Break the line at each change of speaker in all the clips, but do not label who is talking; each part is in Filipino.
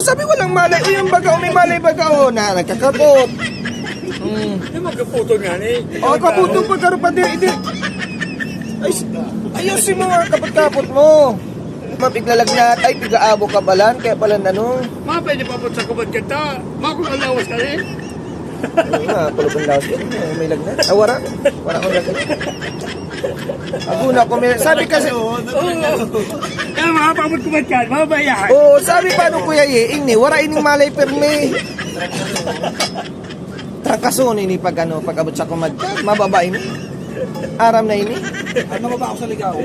Sabi walang malay. O yung bagao, may malay bagao na nagkakapot.
Hindi magkaputo nga ni.
O, kaputong pagkaroon pa din. Ay, ayusin mo nga kapot-kapot mo. Mapiglalagnyat, ay pigaabo ka balan, kaya pala nanong.
Mga pwede pa po sa kubad kita. Mga kung alawas ka rin.
Oo nga, kulubang laos yun. May lagnat. Ah, wala. Wala akong lagnat. Ako na, sabi kasi,
Kaya mga pabot kubad ka, mga bayahan.
oo, sabi pa nung Kuya Yeing ni, wala ining malay perme. Trangkason ini pag ano, pag abot sa kumadka, mababa ini. Aram na ini.
Ano mababa ako sa ligaw?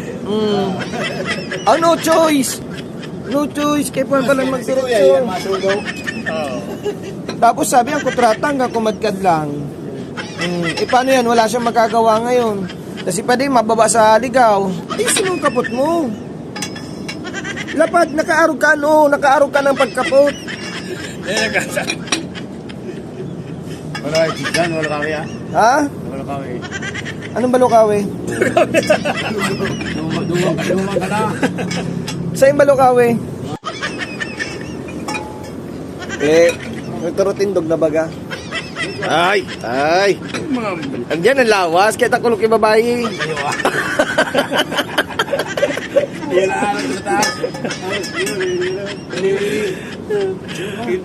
Oh, no choice. No choice, kaya pa palang magdiretso. Tapos sabi ang kontrata hanggang kumadkad lang. Paano yan? Wala siyang magagawa ngayon. Kasi pa din mababa sa ligaw. Ay, sinong kapot mo? Lapad, nakaarog ka, no? Nakaarog ka ng pagkapot.
Eh, nagkasa.
Wala kayo, Chigan, wala kami ah.
Ha?
Wala kami.
Anong balokawe?
Dumang ka na.
Saan balokawe? Nagtarotindog na baga. Ay! Andiyan ang lawas, kaya takulok yung babae.
Yan ang alam sa taas.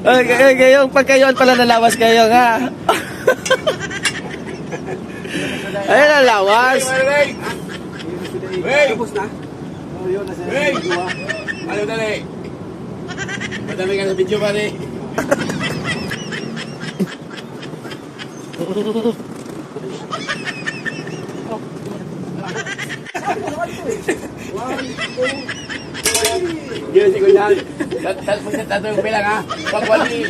Okay, kayong pagkayon pala nalawas kayo nga. Ayun ang lawas.
Wey!
Tapos na?
Wey! Ano dali? Madami ka sa video pa rin. Gila si Kuyan. Tapos sa tato yung bilang ha. Pagwali.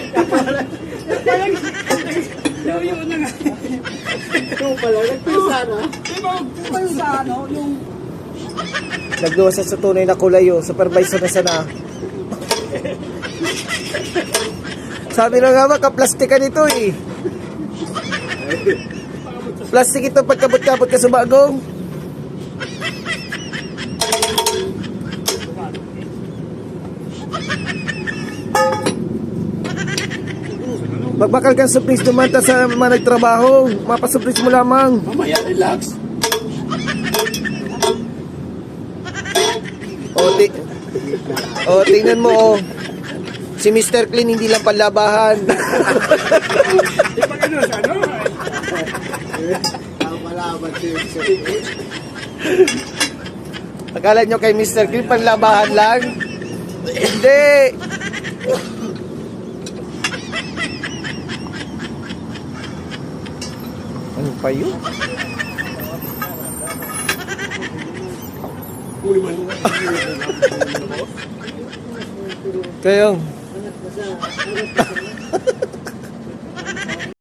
Yun na nga.
Nagluwas sa tunay na kulayo, supervisor na sana. Sabi na nga ba, kaplastikan ito eh. Plastic ito pagkabot-kabot ka sa bagong. Magbakal kang surprise dumanta sa mga nagtrabaho. Mapasurprise mo lamang.
Mamaya, relax.
Tingnan mo oh. Si Mr. Clean hindi lang panlabahan.
Di pa ganun sa ano?
Akala nyo kay Mr. Clean panlabahan lang? Hindi. Ano pa yun? Kayong